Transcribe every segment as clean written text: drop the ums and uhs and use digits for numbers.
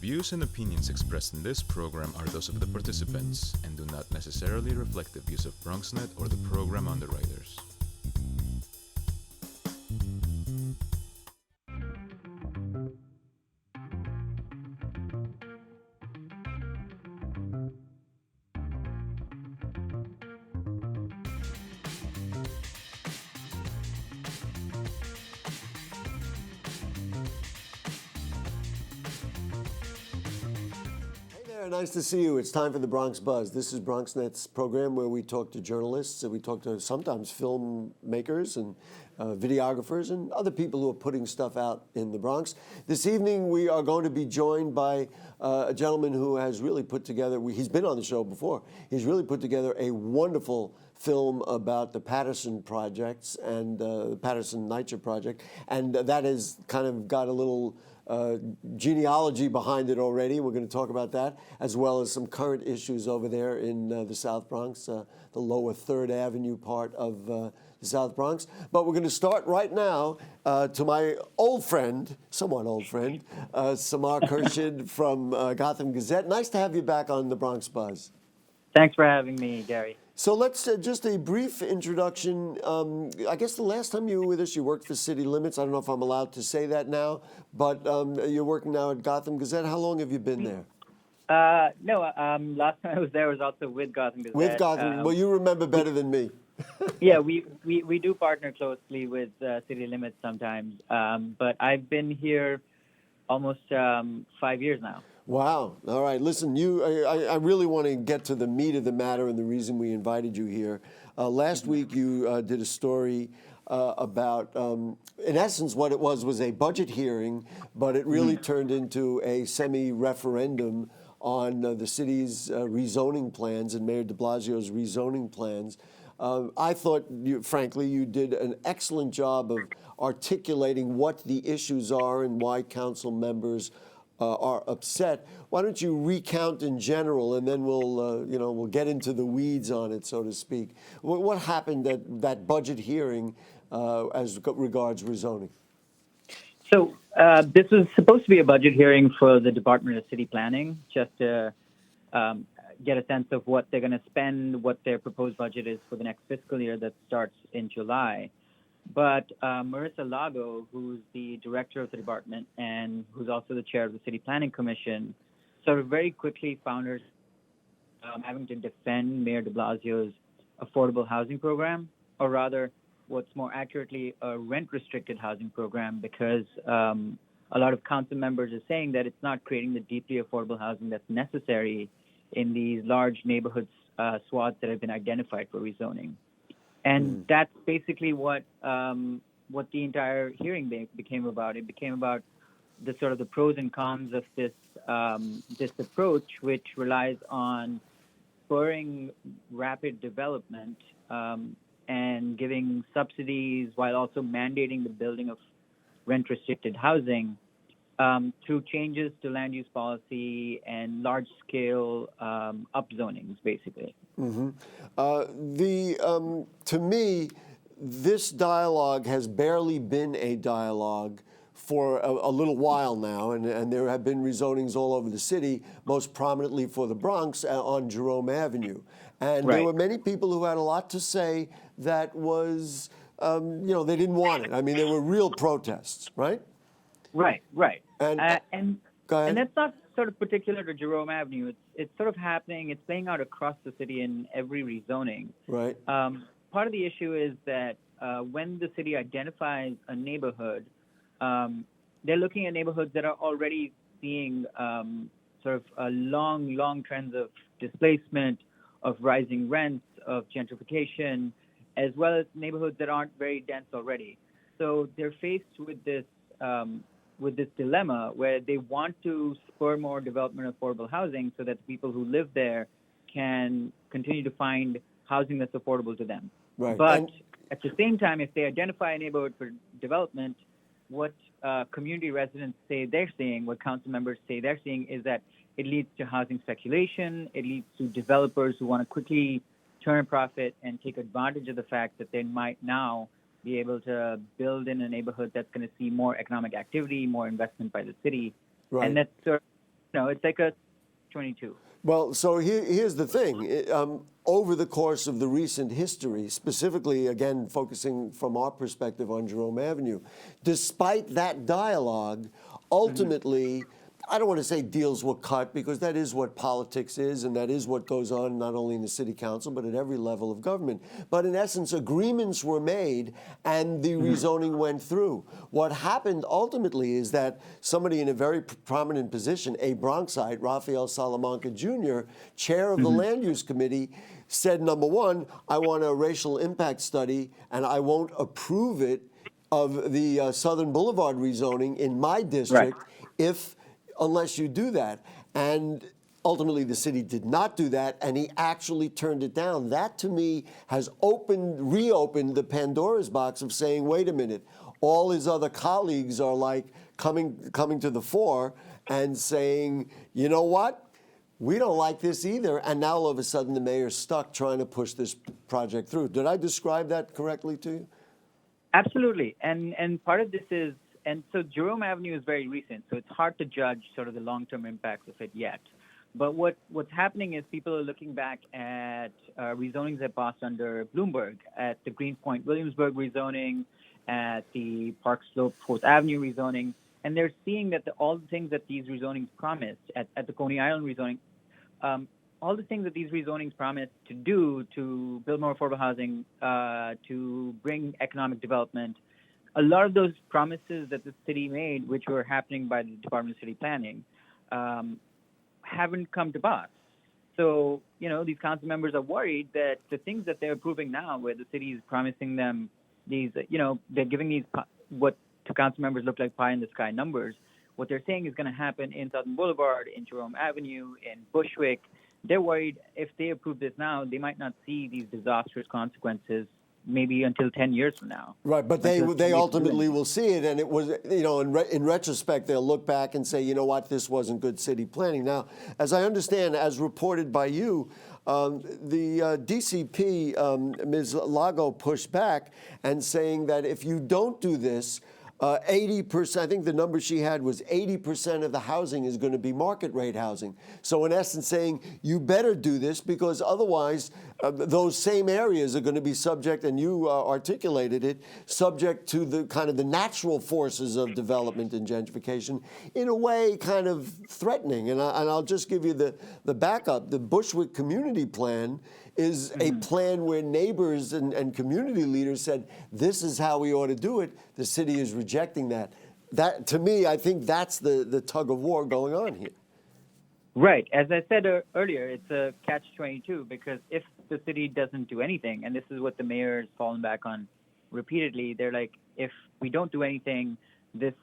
views and opinions expressed in this program are those of the participants and do not necessarily reflect the views of BronxNet or the program underwriters. Nice to see you. It's time for the Bronx Buzz. This is BronxNet's program where we talk to journalists and we talk to sometimes filmmakers and videographers and other people who are putting stuff out in the Bronx. This evening we are going to be joined by a gentleman who has really put together, he's been on the show before, he's really put together a wonderful film about the Patterson projects and the Patterson NYCHA project, and that has kind of got a little genealogy behind it already. We're going to talk about that, as well as some current issues over there in the South Bronx, the lower 3rd Avenue part of the South Bronx. But we're going to start right now to my old friend, somewhat old friend, Samar Khurshid from Gotham Gazette. Nice to have you back on the Bronx Buzz. Thanks for having me, Gary. So let's just a brief introduction. I guess the last time you were with us, you worked for City Limits. I don't know if I'm allowed to say that now, but you're working now at Gotham Gazette. How long have you been there? No, last time I was there was also with Gotham Gazette. With Gotham, well, you remember better than me. Yeah, we do partner closely with City Limits sometimes, but I've been here almost 5 years now. Wow. All right. Listen, I really want to get to the meat of the matter and the reason we invited you here. Last week you did a story about, in essence, what it was a budget hearing, but it really turned into a semi-referendum on the city's rezoning plans and Mayor de Blasio's rezoning plans. I thought, frankly, you did an excellent job of articulating what the issues are and why council members are upset. Why don't you recount in general, and then we'll get into the weeds on it, so to speak. What happened at that budget hearing as regards rezoning? So this was supposed to be a budget hearing for the Department of City Planning, just to get a sense of what they're going to spend, what their proposed budget is for the next fiscal year that starts in July. But Marissa Lago, who's the director of the department and who's also the chair of the City Planning Commission, sort of very quickly found herself having to defend Mayor de Blasio's affordable housing program, or rather, what's more accurately, a rent-restricted housing program, because a lot of council members are saying that it's not creating the deeply affordable housing that's necessary in these large neighborhood swaths that have been identified for rezoning. And that's basically what the entire hearing became about. It became about the sort of the pros and cons of this approach, which relies on spurring rapid development and giving subsidies while also mandating the building of rent-restricted housing through changes to land use policy and large-scale upzonings, basically. Mm-hmm. To me, this dialogue has barely been a dialogue for a little while now, and there have been rezonings all over the city, most prominently for the Bronx on Jerome Avenue. And Right. There were many people who had a lot to say that was, they didn't want it. I mean, there were real protests, right? Right. And go ahead. And that's not sort of particular to Jerome Avenue. It's sort of happening. It's playing out across the city in every rezoning. Right. Part of the issue is that when the city identifies a neighborhood, they're looking at neighborhoods that are already seeing sort of long trends of displacement, of rising rents, of gentrification, as well as neighborhoods that aren't very dense already. So they're faced with this dilemma where they want to spur more development of affordable housing so that the people who live there can continue to find housing that's affordable to them. Right. But at the same time, if they identify a neighborhood for development, what community residents say they're seeing, what council members say they're seeing, is that it leads to housing speculation. It leads to developers who want to quickly turn a profit and take advantage of the fact that they might now be able to build in a neighborhood that's going to see more economic activity, more investment by the city. Right. And that's sort of No, it's like a 22. Well, so here's the thing. Over the course of the recent history, specifically, again, focusing from our perspective on Jerome Avenue, despite that dialogue, ultimately, I don't want to say deals were cut because that is what politics is and that is what goes on not only in the city council but at every level of government. But in essence, agreements were made and the rezoning went through. What happened ultimately is that somebody in a very prominent position, a Bronxite, Rafael Salamanca Jr., chair of the Land Use Committee, said, number one, I want a racial impact study and I won't approve it of the Southern Boulevard rezoning in my district unless you do that. And ultimately, the city did not do that, and he actually turned it down. That, to me, has reopened the Pandora's box of saying, wait a minute, all his other colleagues are like coming to the fore and saying, you know what? We don't like this either. And now all of a sudden, the mayor's stuck trying to push this project through. Did I describe that correctly to you? Absolutely. And part of this is, and so Jerome Avenue is very recent, so it's hard to judge sort of the long-term impacts of it yet. But what's happening is people are looking back at rezonings that passed under Bloomberg, at the Greenpoint Williamsburg rezoning, at the Park Slope 4th Avenue rezoning, and they're seeing that all the things that these rezonings promised, at the Coney Island rezoning, all the things that these rezonings promised to do to build more affordable housing, to bring economic development, a lot of those promises that the city made, which were happening by the Department of City Planning, haven't come to pass. So, these council members are worried that the things that they're approving now, where the city is promising them these, they're giving these, what to council members look like pie in the sky numbers, what they're saying is going to happen in Southern Boulevard, in Jerome Avenue, in Bushwick. They're worried if they approve this now, they might not see these disastrous consequences maybe until 10 years from now. Right, but they ultimately will see it, and it was, in retrospect, they'll look back and say, you know what, this wasn't good city planning. Now, as I understand, as reported by you, the DCP, Ms. Lago, pushed back and saying that if you don't do this, 80%, I think the number she had was 80% of the housing is going to be market rate housing. So in essence saying, you better do this because otherwise those same areas are going to be subject, and you articulated it, subject to the kind of the natural forces of development and gentrification, in a way kind of threatening. And I'll just give you the backup. The Bushwick Community Plan is a plan where neighbors and community leaders said, this is how we ought to do it. The city is rejecting that. That, to me, I think that's the tug of war going on here. Right. As I said earlier, it's a catch-22 because if the city doesn't do anything, and this is what the mayor has fallen back on repeatedly, they're like, if we don't do anything, this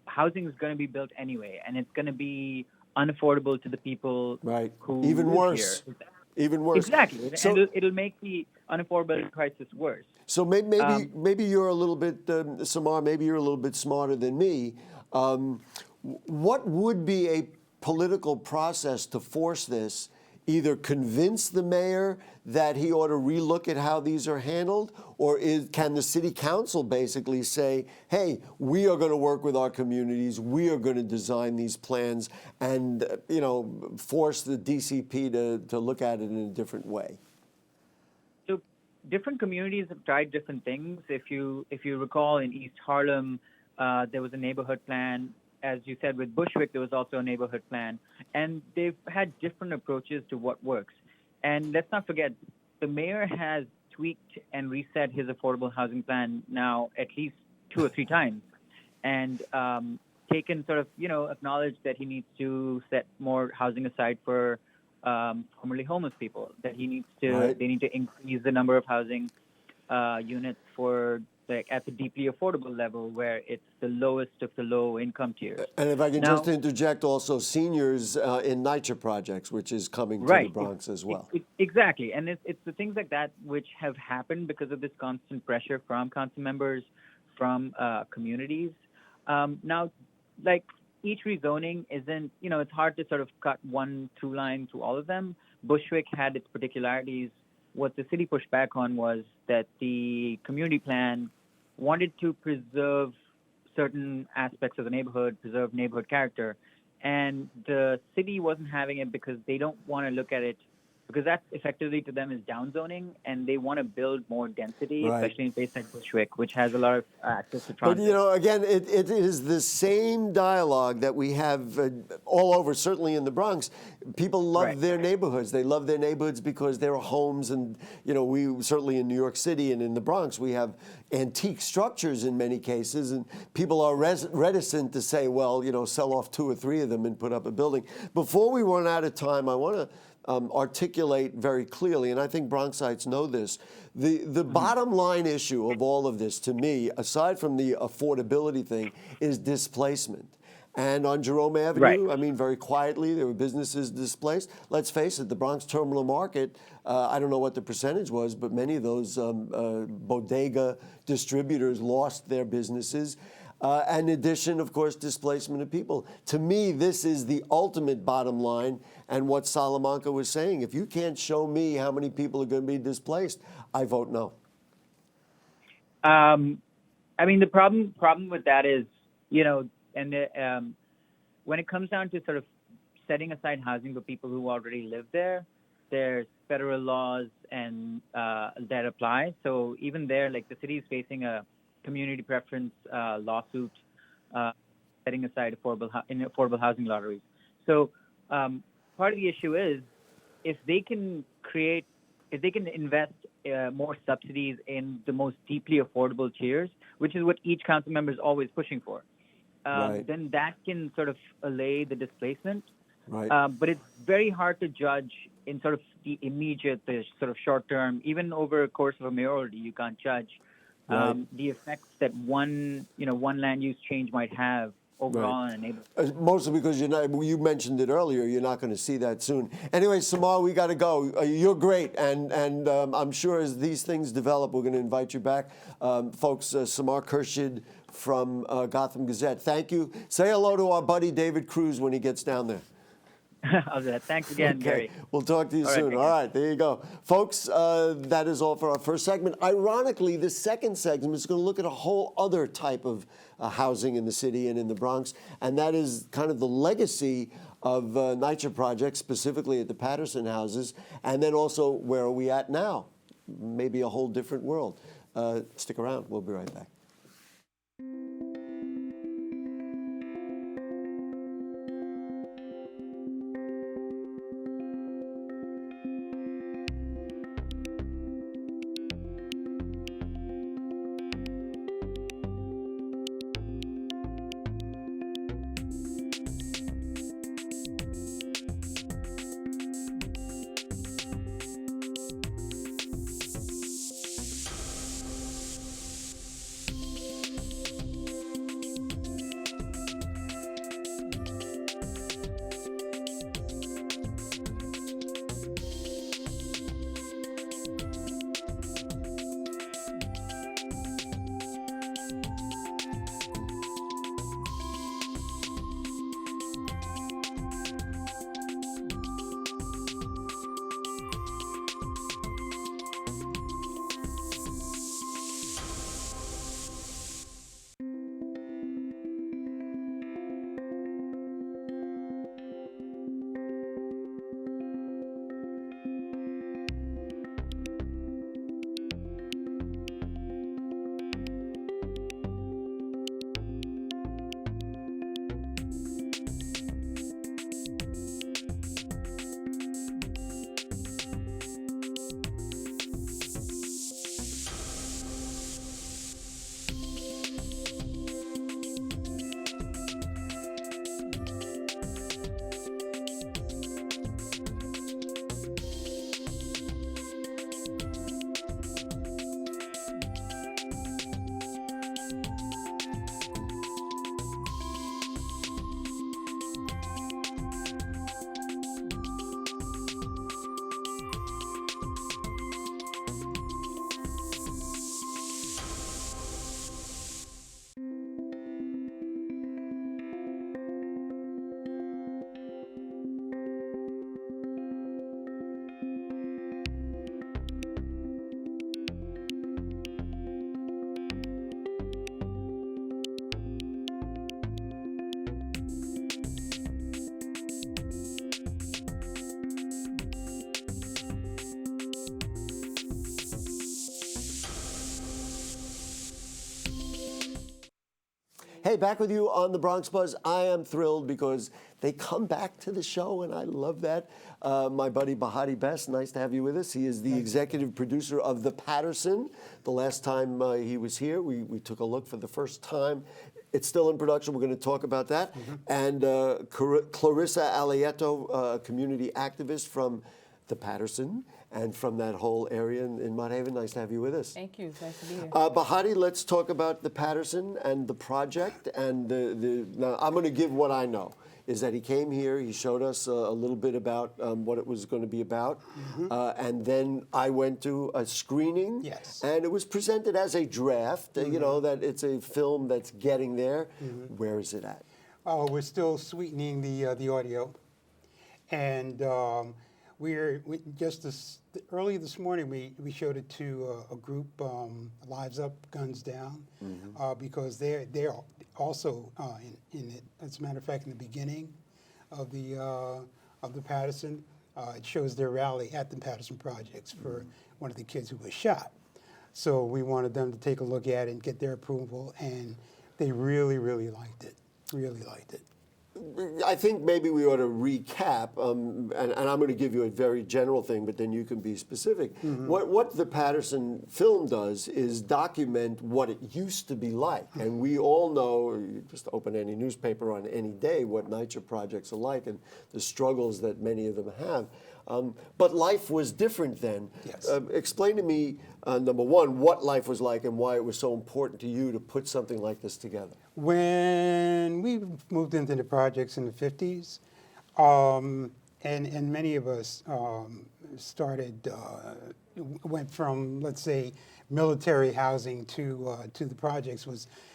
housing is going to be built anyway, and it's going to be unaffordable to the people who Even live worse. here. Even worse. Exactly. So, and it'll make the unaffordability crisis worse. So maybe you're a little bit, Samar, maybe you're a little bit smarter than me. What would be a political process to force this? Either convince the mayor that he ought to relook at how these are handled, or can the city council basically say, hey, we are going to work with our communities, we are going to design these plans, and force the DCP to look at it in a different way? So different communities have tried different things. If you recall, in East Harlem, there was a neighborhood plan. As you said, with Bushwick, there was also a neighborhood plan. And they've had different approaches to what works. And let's not forget, the mayor has tweaked and reset his affordable housing plan now at least 2 or 3 times. And taken sort of, acknowledged that he needs to set more housing aside for formerly homeless people, that he needs to, they need to increase the number of housing units for at the deeply affordable level, where it's the lowest of the low income tiers. And if I can just interject, also seniors in NYCHA projects, which is coming to the Bronx as well. Exactly, and it's the things like that which have happened because of this constant pressure from council members, from communities. Now, like each rezoning isn't, it's hard to sort of cut one through line through all of them. Bushwick had its particularities. What the city pushed back on was that the community plan wanted to preserve certain aspects of the neighborhood, preserve neighborhood character, and the city wasn't having it because they don't want to look at it, because that effectively to them is downzoning, and they want to build more density, Right. especially in places like Bushwick, which has a lot of access to But transit. again, it is the same dialogue that we have all over, certainly in the Bronx. People love Right. their neighborhoods. They love their neighborhoods because there are homes, and we certainly in New York City and in the Bronx we have antique structures in many cases, and people are reticent to say, well, sell off 2 or 3 of them and put up a building. Before we run out of time, I want to articulate very clearly, and I think Bronxites know this, the bottom line issue of all of this, to me, aside from the affordability thing, is displacement. And on Jerome Right. Avenue, I mean, very quietly, there were businesses displaced. Let's face it, the Bronx Terminal Market, I don't know what the percentage was, but many of those bodega distributors lost their businesses. And in addition, of course, displacement of people. To me, this is the ultimate bottom line. And what Salamanca was saying, if you can't show me how many people are going to be displaced, I vote no. I mean, the problem with that is, when it comes down to sort of setting aside housing for people who already live there, there's federal laws and that apply. So even there, like the city is facing a community preference lawsuit setting aside affordable housing lotteries. So part of the issue is if they can invest more subsidies in the most deeply affordable tiers, which is what each council member is always pushing for, Right. then that can sort of allay the displacement. Right. But it's very hard to judge in sort of the immediate, the sort of short term, even over a course of a mayoralty, you can't judge the effects that one land use change might have overall on a neighborhood. Mostly because you mentioned it earlier, you're not going to see that soon. Anyway, Samar, we got to go. You're great, and I'm sure as these things develop, we're going to invite you back. Folks, Samar Khurshid from Gotham Gazette, thank you. Say hello to our buddy David Cruz when he gets down there. I'll do that. Thanks again, Gary. We'll talk to you All right, soon. take All care. right, there you go. Folks, that is all for our first segment. Ironically, the second segment is going to look at a whole other type of housing in the city and in the Bronx, and that is kind of the legacy of NYCHA projects, specifically at the Patterson Houses, and then also where are we at now? Maybe a whole different world. Stick around. We'll be right back. Hey, back with you on the Bronx Buzz. I am thrilled because they come back to the show, and I love that. My buddy Bahati Best, nice to have you with us. He is the executive producer of The Patterson. The last time he was here, we took a look for the first time. It's still in production. We're going to talk about that. And Clarisa Alayeto, community activist from The Patterson and from that whole area in Mott Haven. Nice to have you with us. Thank you. It's nice to be here. Bahati, let's talk about The Patterson and the project. And now I'm going to give what I know, is that he came here, he showed us a little bit about what it was going to be about. And then I went to a screening. Yes. And it was presented as a draft, you know, that it's a film that's getting there. Where is it at? Oh, we're still sweetening the audio. And early this morning, we showed it to a group, Lives Up, Guns Down, because they're also in it. As a matter of fact, in the beginning of the Patterson, it shows their rally at the Patterson Projects for one of the kids who was shot. So we wanted them to take a look at it and get their approval, and they really, really liked it. Really liked it. I think maybe we ought to recap, and I'm going to give you a very general thing, but then you can be specific. What the Patterson film does is document what it used to be like. And we all know, you just open any newspaper on any day, what NYCHA projects are like and the struggles that many of them have. But life was different then. Yes. Explain to me, number one, what life was like and why it was so important to you to put something like this together. When we moved into the projects in the 50s, and many of us went from, let's say, military housing to the projects,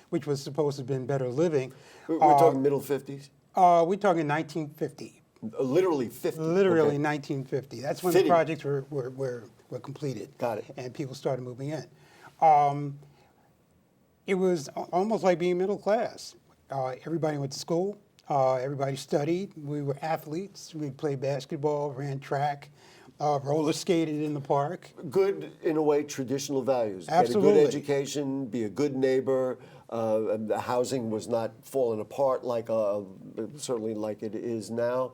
which was supposed to have been better living. We're talking middle 50s? We're talking 1950. Literally 50. Literally Okay. 1950. That's when Fitting. the projects were completed. Got it. And people started moving in. It was almost like being middle class. Everybody went to school. Everybody studied. We were athletes. We played basketball, ran track, roller skated in the park. Good, in a way, traditional values. Absolutely. Get a good education, be a good neighbor. And the housing was not falling apart like certainly like it is now.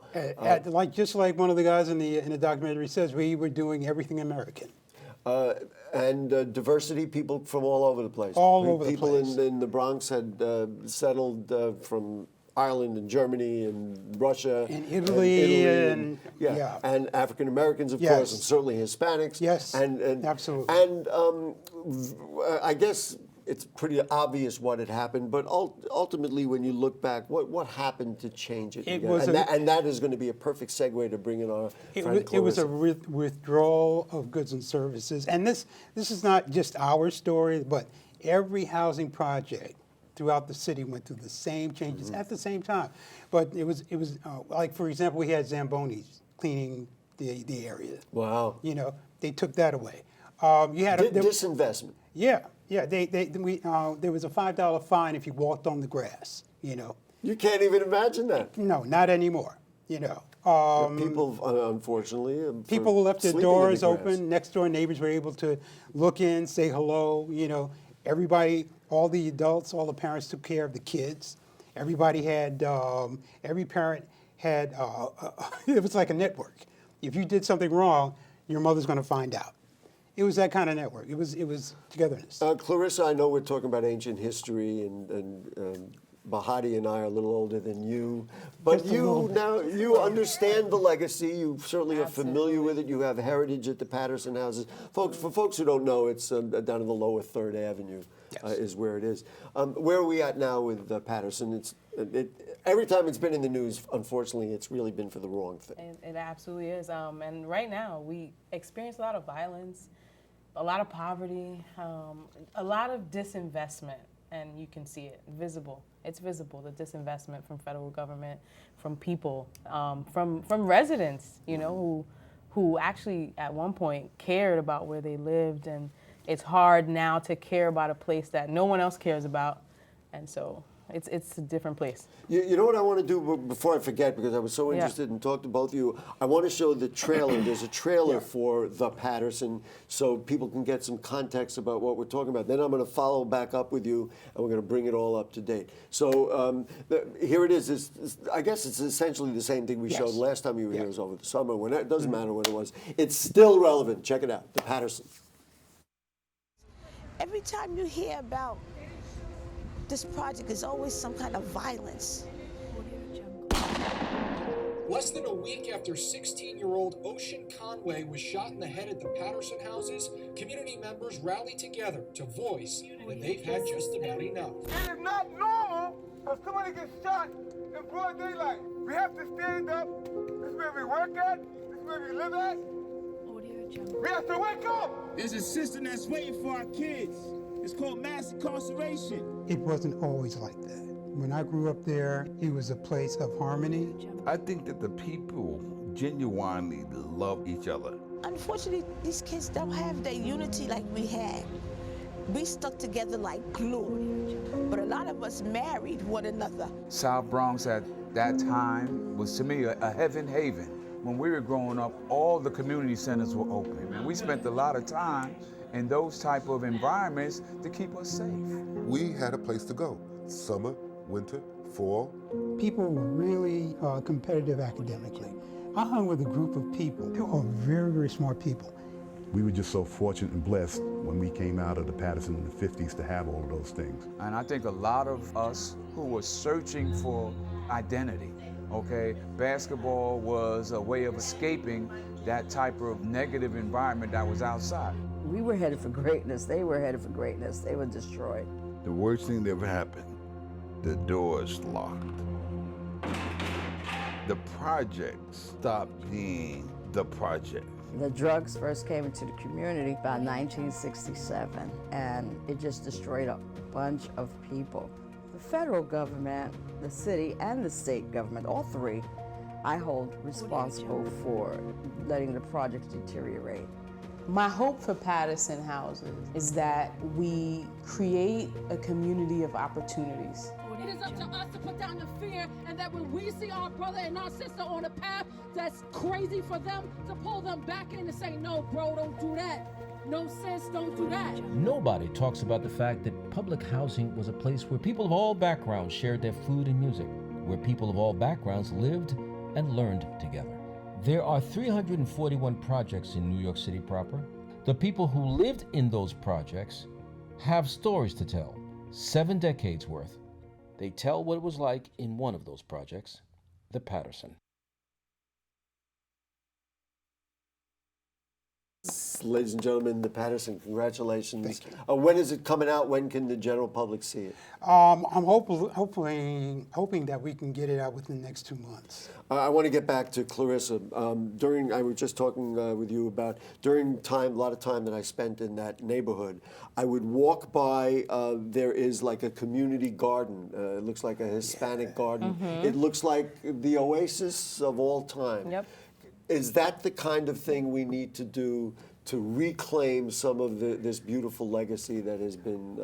Just like one of the guys in the documentary says, we were doing everything American. And diversity, people from all over the place. All over the place. People in the Bronx had settled from Ireland and Germany and Russia. And Italy and and African Americans, of course, and certainly Hispanics. Yes, and absolutely. And I guess it's pretty obvious what had happened, but ultimately, when you look back, what happened to change it? And that is going to be a perfect segue to bring in our friend Clarisa. It was a withdrawal of goods and services, and this is not just our story, but every housing project throughout the city went through the same changes at the same time. But it was like, for example, we had Zambonis cleaning the area. Wow. You know, they took that away. You had disinvestment. Yeah. There was a $5 fine if you walked on the grass. You know. You can't even imagine that. No, not anymore. You know. People, unfortunately, people left their doors the open. Next door neighbors were able to look in, say hello. You know, everybody, all the adults, all the parents took care of the kids. Everybody had, every parent had. It was like a network. If you did something wrong, your mother's going to find out. It was that kind of network. It was togetherness. Clarisa, I know we're talking about ancient history, and Bahati and I are a little older than you, but you understand the legacy. You certainly are familiar with it. You have heritage at the Patterson Houses. For folks who don't know, it's down in the lower 3rd Avenue is where it is. Where are we at now with Patterson? Every time it's been in the news, unfortunately, it's really been for the wrong thing. It absolutely is. And right now, we experience a lot of violence, a lot of poverty, a lot of disinvestment, and you can see it visible. It's visible, the disinvestment from federal government, from people, from residents, you know, who actually at one point cared about where they lived, and it's hard now to care about a place that no one else cares about, and so it's a different place. You know what I want to do before I forget, because I was so interested in talking to both of you. I want to show the trailer. There's a trailer for The Patterson, so people can get some context about what we're talking about. Then I'm going to follow back up with you, and we're going to bring it all up to date. So here it is. I guess it's essentially the same thing we showed last time you were here. It was over the summer. It doesn't matter when it was. It's still relevant. Check it out. The Patterson. Every time you hear about this project, there's always some kind of violence. Less than a week after 16-year-old Ocean Conway was shot in the head at the Patterson Houses, community members rallied together to voice that they've had just about enough. It is not normal for somebody to get shot in broad daylight. We have to stand up. This is where we work at. This is where we live at. We have to wake up. There's a system that's waiting for our kids. It's called mass incarceration. It wasn't always like that. When I grew up there, it was a place of harmony. I think that the people genuinely love each other. Unfortunately, these kids don't have that unity like we had. We stuck together like glue, but a lot of us married one another. South Bronx at that time was, to me, a heaven haven. When we were growing up, all the community centers were open, and we spent a lot of time in those type of environments to keep us safe. We had a place to go. Summer, winter, fall. People were really competitive academically. I hung with a group of people who are very, very smart people. We were just so fortunate and blessed when we came out of the Patterson in the 50s to have all of those things. And I think a lot of us who were searching for identity, okay, basketball was a way of escaping that type of negative environment that was outside. We were headed for greatness. They were headed for greatness. They were destroyed. The worst thing that ever happened, the doors locked. The project stopped being the project. The drugs first came into the community about 1967, and it just destroyed a bunch of people. The federal government, the city, and the state government, all three, I hold responsible for letting the project deteriorate. My hope for Patterson Houses is that we create a community of opportunities. It is up to us to put down the fear, and that when we see our brother and our sister on a path that's crazy for them, to pull them back in and say, no, bro, don't do that. No, sis, don't do that. Nobody talks about the fact that public housing was a place where people of all backgrounds shared their food and music, where people of all backgrounds lived and learned together. There are 341 projects in New York City proper. The people who lived in those projects have stories to tell, 7 decades worth. They tell what it was like in one of those projects, the Patterson. Ladies and gentlemen, the Patterson, congratulations. When is it coming out? When can the general public see it? I'm hoping that we can get it out within the next 2 months. I want to get back to Clarisa. I was just talking with you about during a lot of time that I spent in that neighborhood. I would walk by. There is like a community garden. It looks like a Hispanic garden. Mm-hmm. It looks like the oasis of all time. Yep. Is that the kind of thing we need to do to reclaim some of this beautiful legacy that has been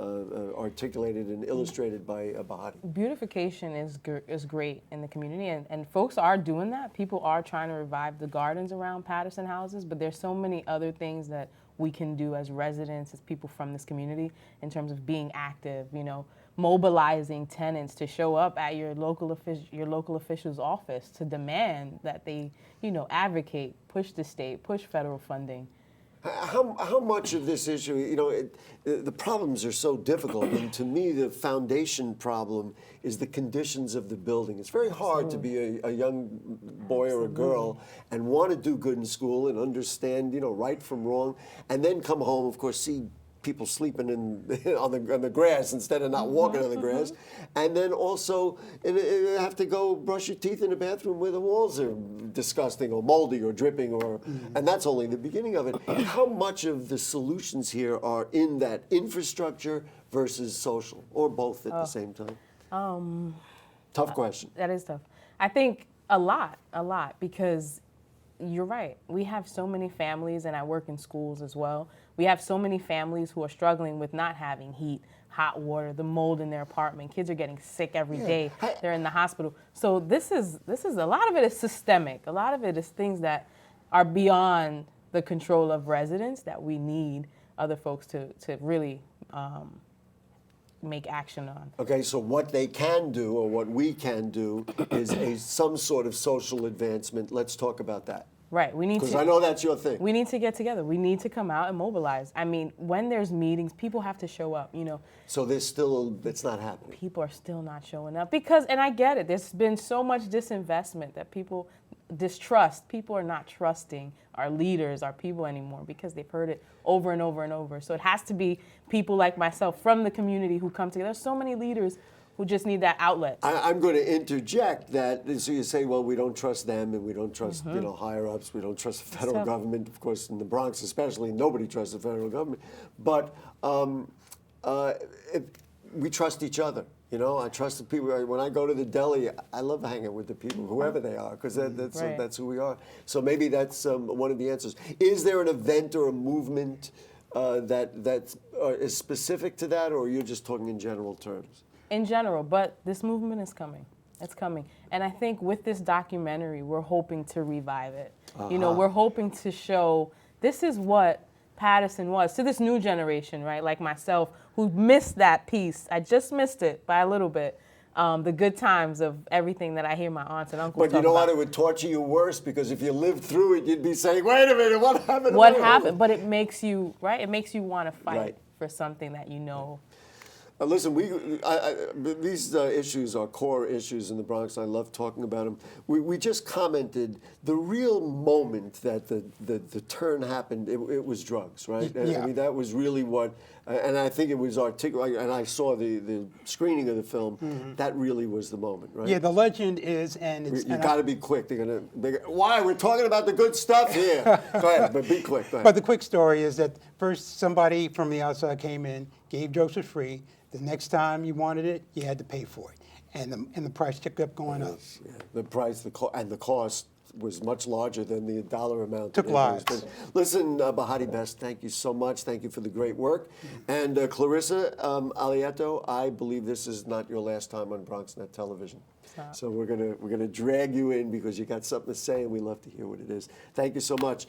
articulated and illustrated by Bahati? Beautification is great in the community, and folks are doing that. People are trying to revive the gardens around Patterson Houses, but there's so many other things that we can do as residents, as people from this community, in terms of being active, mobilizing tenants to show up at your local official's office to demand that they, advocate, push the state, push federal funding. How much of this issue, the problems are so difficult, and to me the foundation problem is the conditions of the building. It's very hard to be a young boy or a girl and want to do good in school and understand, right from wrong, and then come home, of course, see people sleeping on the grass instead of not walking on the grass, and then also have to go brush your teeth in a bathroom where the walls are disgusting or moldy or dripping, and that's only the beginning of it. How much of the solutions here are in that infrastructure versus social, or both at the same time? Tough question. That is tough. I think a lot, because you're right. We have so many families, and I work in schools as well. We have so many families who are struggling with not having heat, hot water, the mold in their apartment. Kids are getting sick every day. They're in the hospital. So this is a lot of it is systemic. A lot of it is things that are beyond the control of residents that we need other folks to really make action on. Okay, so what they can do, or what we can do, is some sort of social advancement. Let's talk about that. Right, we need to. Because I know that's your thing. We need to get together. We need to come out and mobilize. I mean, when there's meetings, people have to show up, you know. So it's not happening. People are still not showing up because, and I get it, there's been so much disinvestment that people distrust. People are not trusting our leaders, our people anymore because they've heard it over and over and over. So it has to be people like myself from the community who come together. There's so many leaders who just need that outlet. I'm going to interject that, so you say, well, we don't trust them and we don't trust, higher ups, we don't trust the federal government. Of course, in the Bronx especially, nobody trusts the federal government. But we trust each other. You know, I trust the people. When I go to the deli, I love hanging with the people, whoever they are, because that's who we are. So maybe that's one of the answers. Is there an event or a movement that is specific to that, or you're just talking in general terms? In general, but this movement is coming. It's coming. And I think with this documentary, we're hoping to revive it. You know, we're hoping to show this is what Patterson was to this new generation, right? Like myself, who missed that piece. I just missed it by a little bit. The good times of everything that I hear my aunts and uncles talk about. But you know what? It would torture you worse because if you lived through it, you'd be saying, wait a minute, what happened? What happened? But it makes you, right? It makes you want to fight for something that you know. Listen, these issues are core issues in the Bronx. I love talking about them. We just commented the real moment that the turn happened. It was drugs, right? Yeah. I mean, that was really what, and I think it was articulate. And I saw the screening of the film. Mm-hmm. That really was the moment, right? Yeah, the legend is, and it's you got to be quick. Why? We're talking about the good stuff here. Go ahead, but be quick. Go ahead. But the quick story is that first somebody from the outside came in, gave drugs for free. The next time you wanted it, you had to pay for it, and the price kept going up. Yeah. The price, and the cost was much larger than the dollar amount. Took lives. Listen, Bahati Best, thank you so much. Thank you for the great work. And Clarisa Alayeto, I believe this is not your last time on BronxNet Television. So we're gonna drag you in because you got something to say, and we love to hear what it is. Thank you so much,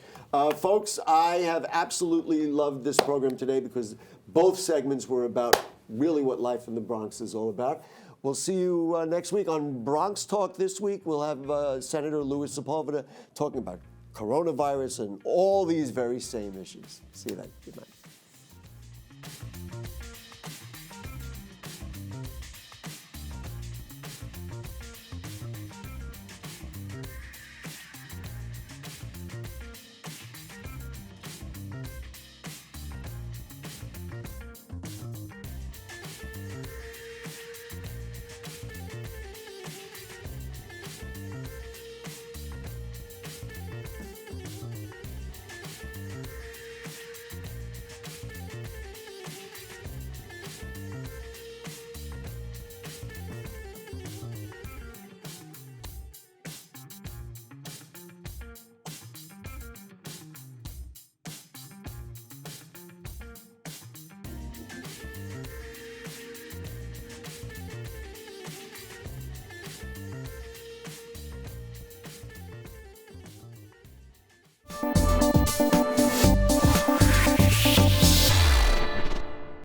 folks. I have absolutely loved this program today because both segments were about really what life in the Bronx is all about. We'll see you next week on Bronx Talk. This week we'll have Senator Louis Sepulveda talking about coronavirus and all these very same issues. See you then. Good night.